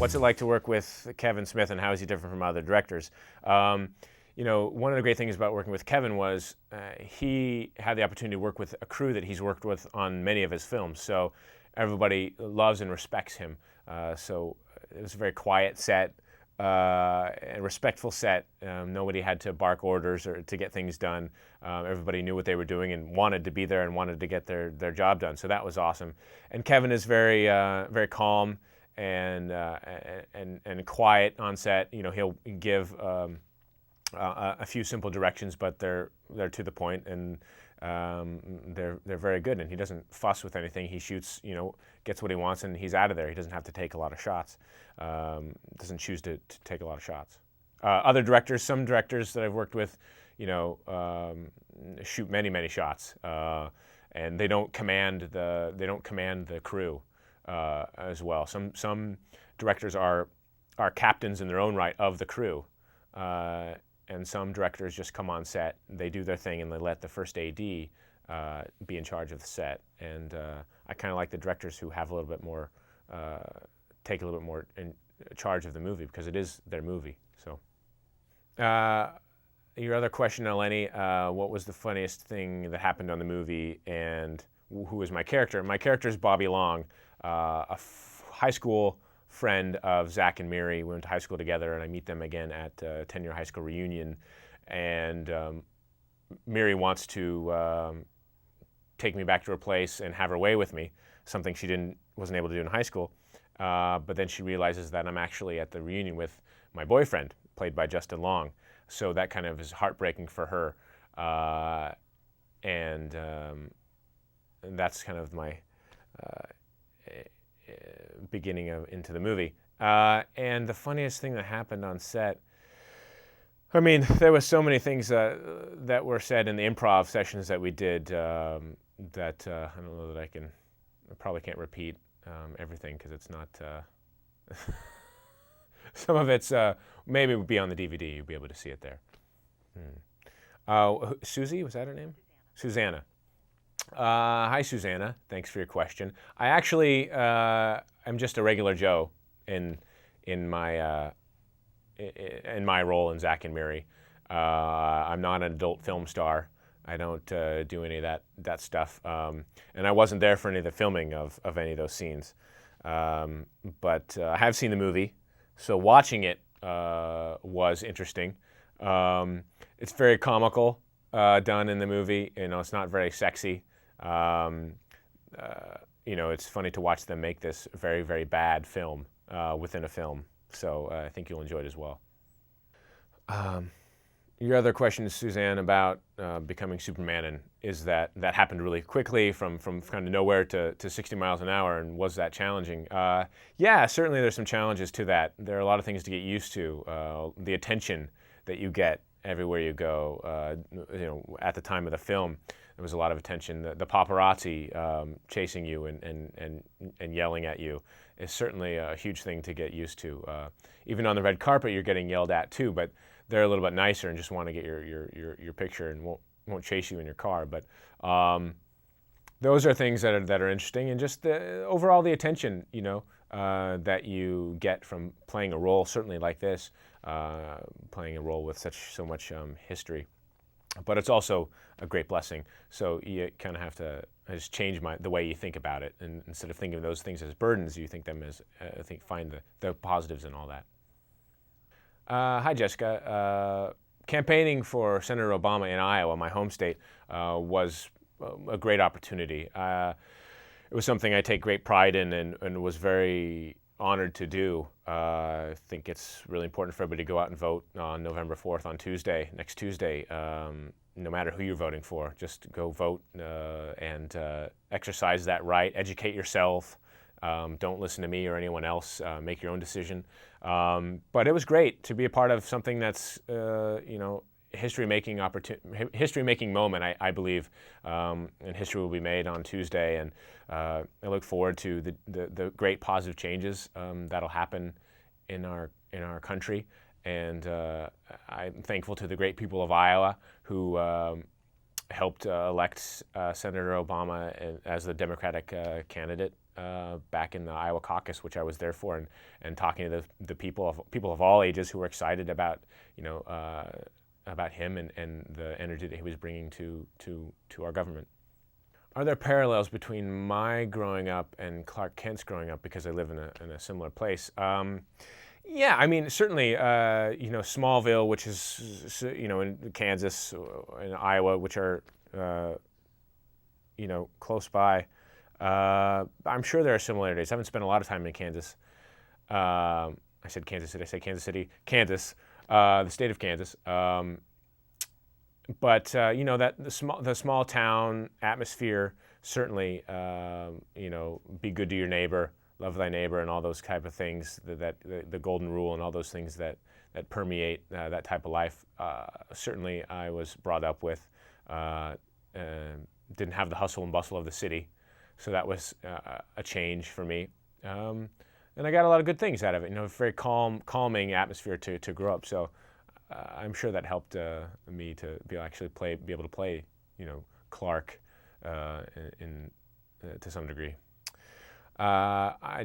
What's it like to work with Kevin Smith, and how is he different from other directors? One of the great things about working with Kevin was he had the opportunity to work with a crew that he's worked with on many of his films. So everybody loves and respects him. So it was a very quiet set, a respectful set. Nobody had to bark orders or to get things done. Everybody knew what they were doing and wanted to be there and wanted to get their job done. So that was awesome. And Kevin is very calm and quiet on set. He'll give a few simple directions, but they're to the point, and they're very good. And he doesn't fuss with anything. He shoots, gets what he wants, and he's out of there. He doesn't have to take a lot of shots. Doesn't choose to take a lot of shots. Other directors, some directors that I've worked with, shoot many shots, and they don't command the crew as well. Some directors are captains in their own right of the crew. And some directors just come on set, they do their thing, and they let the first AD be in charge of the set. And I kind of like the directors who have a little bit more, take a little bit more in charge of the movie, because it is their movie. So, your other question, Eleni, what was the funniest thing that happened on the movie, and who was my character? My character is Bobby Long, a high school friend of Zack and Miri. We went to high school together, and I meet them again at a 10-year high school reunion. And Miri wants to take me back to her place and have her way with me, something she wasn't able to do in high school. But then she realizes that I'm actually at the reunion with my boyfriend, played by Justin Long. So that kind of is heartbreaking for her. And that's kind of my beginning into the movie. And the funniest thing that happened on set, I mean, there were so many things that were said in the improv sessions that we did that I don't know that I probably can't repeat everything, because it's not, some of it's maybe it would be on the DVD, you'll be able to see it there. Susie, was that her name? Susanna. Hi, Susanna. Thanks for your question. I actually am just a regular Joe in my role in Zack and Miri. I'm not an adult film star. I don't do any of that stuff, and I wasn't there for any of the filming of any of those scenes. But I have seen the movie, so watching it was interesting. It's very comical done in the movie. It's not very sexy. It's funny to watch them make this very, very bad film within a film. So I think you'll enjoy it as well. Your other question, Suzanne, about becoming Superman, and is that happened really quickly from kind of nowhere to 60 miles an hour, and was that challenging? Yeah, certainly there's some challenges to that. There are a lot of things to get used to. The attention that you get everywhere you go. At the time of the film, there was a lot of attention. The paparazzi chasing you and yelling at you is certainly a huge thing to get used to. Even on the red carpet, you're getting yelled at too, but they're a little bit nicer and just want to get your picture and won't chase you in your car. But those are things that are interesting, and just overall the attention that you get from playing a role, certainly like this, playing a role with so much history. But it's also a great blessing. So you kind of have to just change the way you think about it, and instead of thinking of those things as burdens, you think them as find the positives in all that. Hi, Jessica. Campaigning for Senator Obama in Iowa, my home state, was a great opportunity. It was something I take great pride in, and was very honored to do. I think it's really important for everybody to go out and vote on November 4th, next Tuesday. No matter who you're voting for, just go vote and exercise that right. Educate yourself. Don't listen to me or anyone else. Make your own decision. But it was great to be a part of something that's history-making moment. I believe, and history will be made on Tuesday. And I look forward to the great positive changes that'll happen in our country. And I'm thankful to the great people of Iowa who helped elect Senator Obama as the Democratic candidate back in the Iowa caucus, which I was there for, and talking to the people of all ages who were excited about about him and the energy that he was bringing to our government. Are there parallels between my growing up and Clark Kent's growing up because I live in a similar place? Yeah, I mean, certainly, Smallville, which is, in Kansas and Iowa, which are, close by. I'm sure there are similarities. I haven't spent a lot of time in Kansas. I said Kansas City. I say Kansas City, Kansas, the state of Kansas. But that the small town atmosphere certainly, be good to your neighbor, love thy neighbor, and all those type of things. That the golden rule and all those things that permeate that type of life. Certainly, I was brought up with. Didn't have the hustle and bustle of the city, so that was a change for me. And I got a lot of good things out of it. Very calming atmosphere to grow up. So. I'm sure that helped me to be able to play, Clark, to some degree.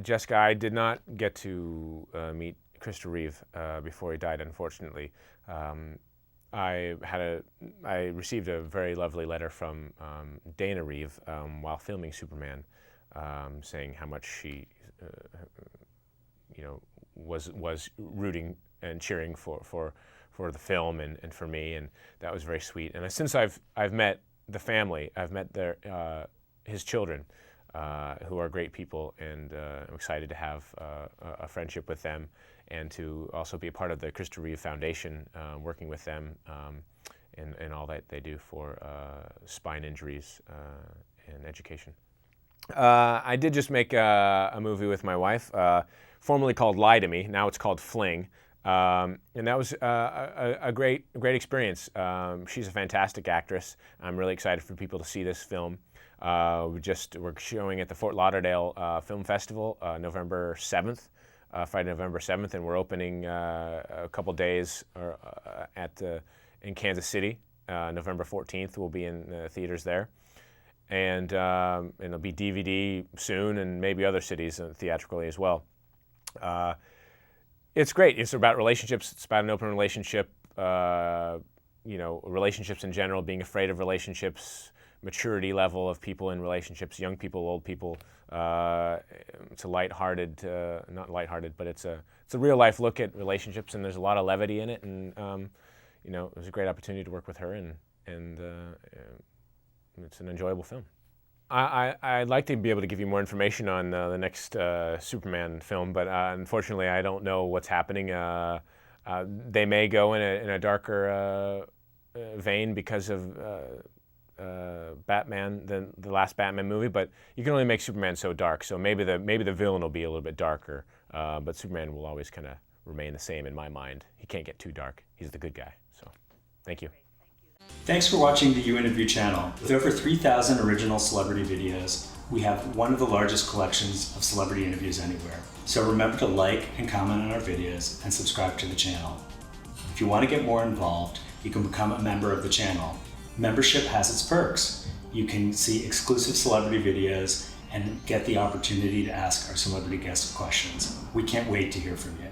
Jessica, I did not get to meet Reeve before he died, unfortunately. I received a very lovely letter from Dana Reeve while filming Superman, saying how much she, was rooting and cheering for the film and for me, and that was very sweet. And since I've met the family, I've met his children, who are great people, and I'm excited to have a friendship with them, and to also be a part of the Christopher Reeve Foundation, working with them and all that they do for spine injuries and education. I did just make a movie with my wife, formerly called Lie to Me. Now it's called Fling. And that was a great experience. She's a fantastic actress. I'm really excited for people to see this film. We're showing at the Fort Lauderdale Film Festival, November 7th, Friday, November 7th, and we're opening a couple days in Kansas City. November 14th, we'll be in theaters there. And it'll be DVD soon, and maybe other cities theatrically as well. It's great. It's about relationships. It's about an open relationship, relationships in general, being afraid of relationships, maturity level of people in relationships, young people, old people. It's a lighthearted, not lighthearted, but it's a real life look at relationships, and there's a lot of levity in it. And it was a great opportunity to work with her, and it's an enjoyable film. I'd like to be able to give you more information on the next Superman film, but unfortunately I don't know what's happening. They may go in a darker vein because of Batman than the last Batman movie, but you can only make Superman so dark, so maybe the villain will be a little bit darker, but Superman will always kind of remain the same in my mind. He can't get too dark. He's the good guy. So, thank you. Thanks for watching the YouInterview channel. With over 3,000 original celebrity videos, we have one of the largest collections of celebrity interviews anywhere. So remember to like and comment on our videos and subscribe to the channel. If you want to get more involved, you can become a member of the channel. Membership has its perks. You can see exclusive celebrity videos and get the opportunity to ask our celebrity guests questions. We can't wait to hear from you.